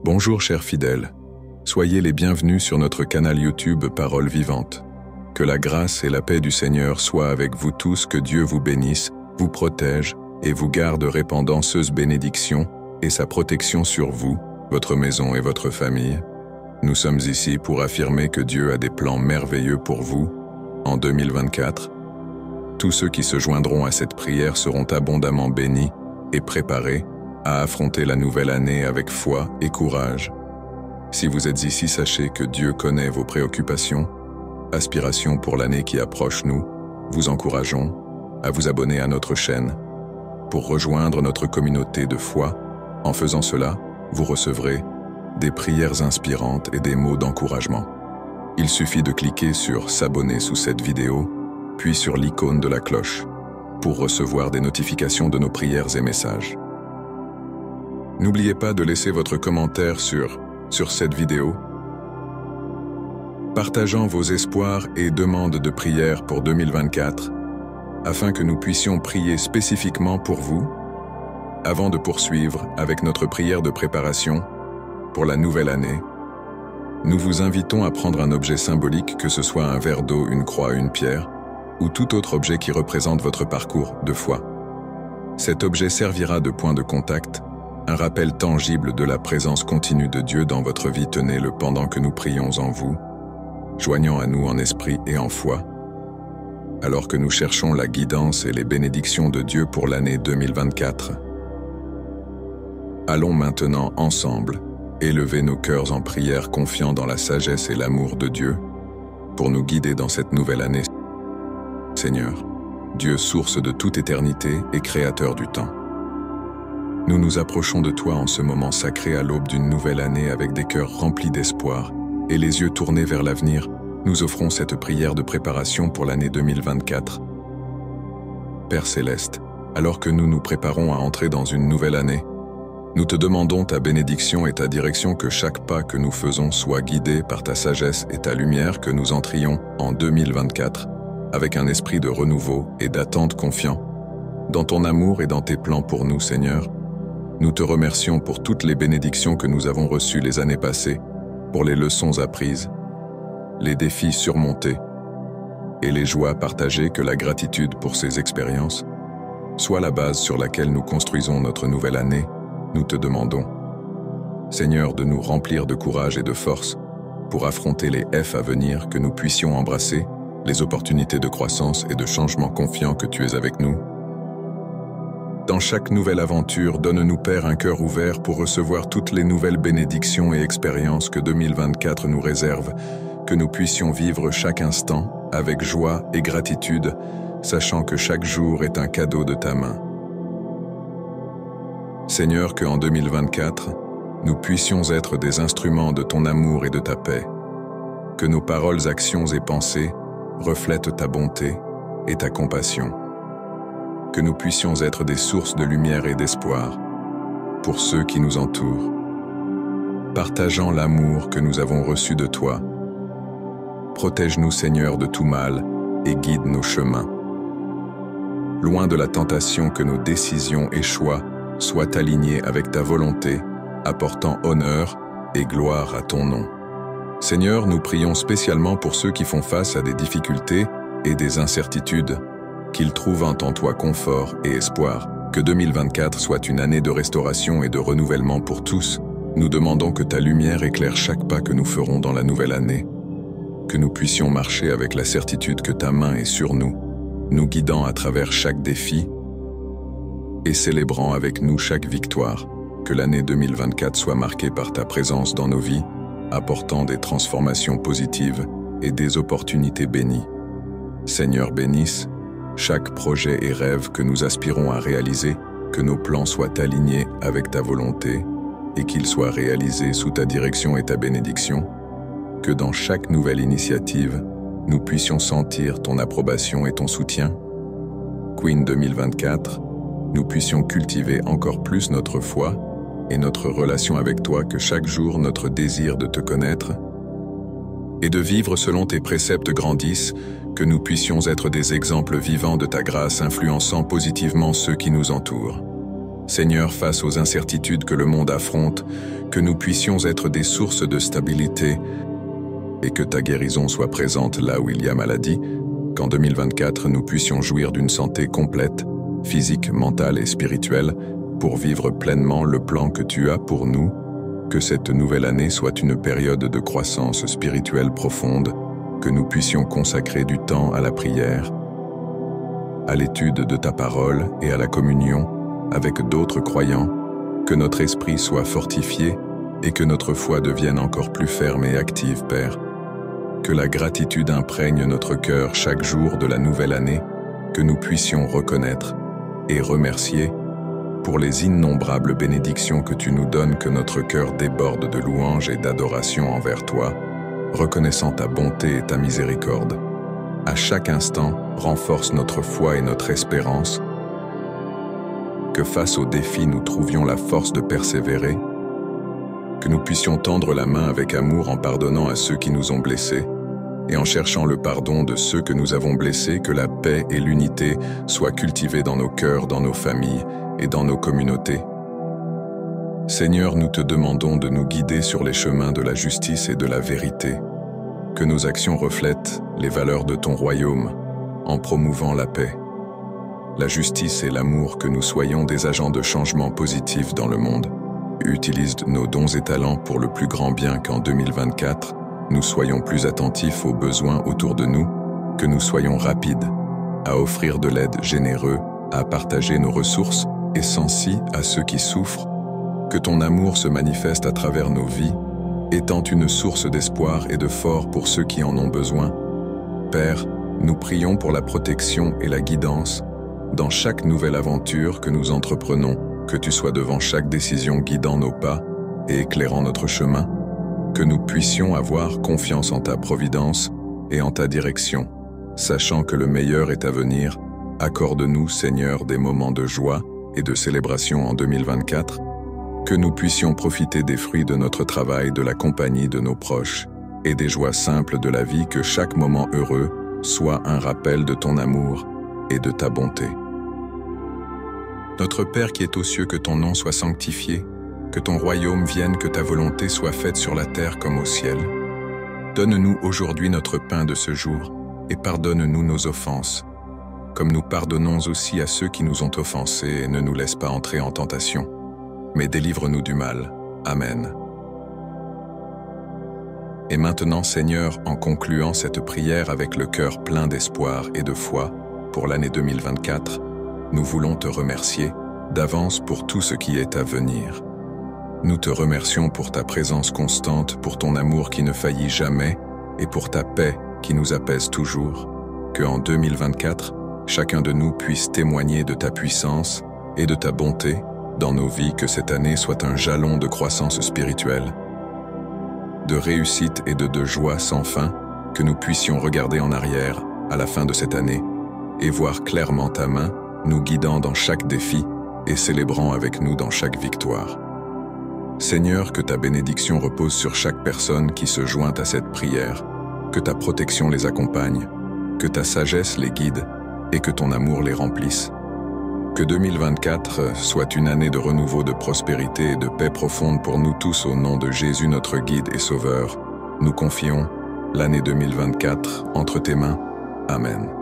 Bonjour chers fidèles, soyez les bienvenus sur notre canal YouTube Paroles Vivantes. Que la grâce et la paix du Seigneur soient avec vous tous, que Dieu vous bénisse, vous protège et vous garde répandanceuse bénédiction et sa protection sur vous, votre maison et votre famille. Nous sommes ici pour affirmer que Dieu a des plans merveilleux pour vous en 2024. Tous ceux qui se joindront à cette prière seront abondamment bénis et préparés à affronter la nouvelle année avec foi et courage. Si vous êtes ici, sachez que Dieu connaît vos préoccupations, aspirations pour l'année qui approche. Nous vous encourageons à vous abonner à notre chaîne pour rejoindre notre communauté de foi. En faisant cela, vous recevrez des prières inspirantes et des mots d'encouragement. Il suffit de cliquer sur « S'abonner » sous cette vidéo, puis sur l'icône de la cloche pour recevoir des notifications de nos prières et messages. N'oubliez pas de laisser votre commentaire sur cette vidéo, partageant vos espoirs et demandes de prière pour 2024, afin que nous puissions prier spécifiquement pour vous, avant de poursuivre avec notre prière de préparation pour la nouvelle année. Nous vous invitons à prendre un objet symbolique, que ce soit un verre d'eau, une croix, une pierre, ou tout autre objet qui représente votre parcours de foi. Cet objet servira de point de contact, un rappel tangible de la présence continue de Dieu dans votre vie. Tenez-le pendant que nous prions en vous, joignant à nous en esprit et en foi, alors que nous cherchons la guidance et les bénédictions de Dieu pour l'année 2024. Allons maintenant ensemble élever nos cœurs en prière, confiants dans la sagesse et l'amour de Dieu, pour nous guider dans cette nouvelle année. Seigneur, Dieu, source de toute éternité et créateur du temps, nous nous approchons de toi en ce moment sacré à l'aube d'une nouvelle année avec des cœurs remplis d'espoir et les yeux tournés vers l'avenir. Nous offrons cette prière de préparation pour l'année 2024. Père Céleste, alors que nous nous préparons à entrer dans une nouvelle année, nous te demandons ta bénédiction et ta direction, que chaque pas que nous faisons soit guidé par ta sagesse et ta lumière, que nous entrions en 2024 avec un esprit de renouveau et d'attente confiant dans ton amour et dans tes plans pour nous, Seigneur. Nous te remercions pour toutes les bénédictions que nous avons reçues les années passées, pour les leçons apprises, les défis surmontés et les joies partagées. Que la gratitude pour ces expériences soit la base sur laquelle nous construisons notre nouvelle année. Nous te demandons, Seigneur, de nous remplir de courage et de force pour affronter les F à venir, que nous puissions embrasser les opportunités de croissance et de changement, confiants que tu es avec nous. Dans chaque nouvelle aventure, donne-nous, Père, un cœur ouvert pour recevoir toutes les nouvelles bénédictions et expériences que 2024 nous réserve, que nous puissions vivre chaque instant avec joie et gratitude, sachant que chaque jour est un cadeau de ta main. Seigneur, que en 2024, nous puissions être des instruments de ton amour et de ta paix, que nos paroles, actions et pensées reflètent ta bonté et ta compassion, que nous puissions être des sources de lumière et d'espoir pour ceux qui nous entourent, partageant l'amour que nous avons reçu de toi. Protège-nous, Seigneur, de tout mal et guide nos chemins. Loin de la tentation, que nos décisions et choix soient alignés avec ta volonté, apportant honneur et gloire à ton nom. Seigneur, nous prions spécialement pour ceux qui font face à des difficultés et des incertitudes, qu'ils trouvent en toi confort et espoir. Que 2024 soit une année de restauration et de renouvellement pour tous. Nous demandons que ta lumière éclaire chaque pas que nous ferons dans la nouvelle année, que nous puissions marcher avec la certitude que ta main est sur nous, nous guidant à travers chaque défi et célébrant avec nous chaque victoire. Que l'année 2024 soit marquée par ta présence dans nos vies, apportant des transformations positives et des opportunités bénies. Seigneur, bénisse chaque projet et rêve que nous aspirons à réaliser, que nos plans soient alignés avec ta volonté et qu'ils soient réalisés sous ta direction et ta bénédiction. Que dans chaque nouvelle initiative, nous puissions sentir ton approbation et ton soutien. Queen 2024, nous puissions cultiver encore plus notre foi et notre relation avec toi, que chaque jour notre désir de te connaître et de vivre selon tes préceptes grandisse, que nous puissions être des exemples vivants de ta grâce, influençant positivement ceux qui nous entourent. Seigneur, face aux incertitudes que le monde affronte, que nous puissions être des sources de stabilité et que ta guérison soit présente là où il y a maladie, qu'en 2024 nous puissions jouir d'une santé complète, physique, mentale et spirituelle, pour vivre pleinement le plan que tu as pour nous, que cette nouvelle année soit une période de croissance spirituelle profonde, que nous puissions consacrer du temps à la prière, à l'étude de ta parole et à la communion avec d'autres croyants, que notre esprit soit fortifié et que notre foi devienne encore plus ferme et active, Père. Que la gratitude imprègne notre cœur chaque jour de la nouvelle année, que nous puissions reconnaître et remercier pour les innombrables bénédictions que tu nous donnes, que notre cœur déborde de louanges et d'adoration envers toi, reconnaissant ta bonté et ta miséricorde. À chaque instant, renforce notre foi et notre espérance, que face aux défis nous trouvions la force de persévérer, que nous puissions tendre la main avec amour en pardonnant à ceux qui nous ont blessés, et en cherchant le pardon de ceux que nous avons blessés, que la paix et l'unité soient cultivées dans nos cœurs, dans nos familles et dans nos communautés. Seigneur, nous te demandons de nous guider sur les chemins de la justice et de la vérité, que nos actions reflètent les valeurs de ton royaume en promouvant la paix, la justice et l'amour, que nous soyons des agents de changement positif dans le monde. Utilise nos dons et talents pour le plus grand bien, qu'en 2024, nous soyons plus attentifs aux besoins autour de nous, que nous soyons rapides à offrir de l'aide, généreux à partager nos ressources et sensibles à ceux qui souffrent, que ton amour se manifeste à travers nos vies, étant une source d'espoir et de fort pour ceux qui en ont besoin. Père, nous prions pour la protection et la guidance dans chaque nouvelle aventure que nous entreprenons, que tu sois devant chaque décision guidant nos pas et éclairant notre chemin, que nous puissions avoir confiance en ta providence et en ta direction, sachant que le meilleur est à venir. Accorde-nous, Seigneur, des moments de joie et de célébration en 2024, que nous puissions profiter des fruits de notre travail, de la compagnie de nos proches et des joies simples de la vie, que chaque moment heureux soit un rappel de ton amour et de ta bonté. Notre Père qui es aux cieux, que ton nom soit sanctifié, que ton royaume vienne, que ta volonté soit faite sur la terre comme au ciel. Donne-nous aujourd'hui notre pain de ce jour, et pardonne-nous nos offenses, comme nous pardonnons aussi à ceux qui nous ont offensés, et ne nous laisse pas entrer en tentation, mais délivre-nous du mal. Amen. Et maintenant, Seigneur, en concluant cette prière avec le cœur plein d'espoir et de foi pour l'année 2024, nous voulons te remercier d'avance pour tout ce qui est à venir. Nous te remercions pour ta présence constante, pour ton amour qui ne faillit jamais et pour ta paix qui nous apaise toujours. Que en 2024, chacun de nous puisse témoigner de ta puissance et de ta bonté dans nos vies, que cette année soit un jalon de croissance spirituelle, de réussite et de joie sans fin, que nous puissions regarder en arrière à la fin de cette année et voir clairement ta main nous guidant dans chaque défi et célébrant avec nous dans chaque victoire. Seigneur, que ta bénédiction repose sur chaque personne qui se joint à cette prière, que ta protection les accompagne, que ta sagesse les guide et que ton amour les remplisse. Que 2024 soit une année de renouveau, de prospérité et de paix profonde pour nous tous. Au nom de Jésus, notre guide et sauveur, nous confions l'année 2024 entre tes mains. Amen.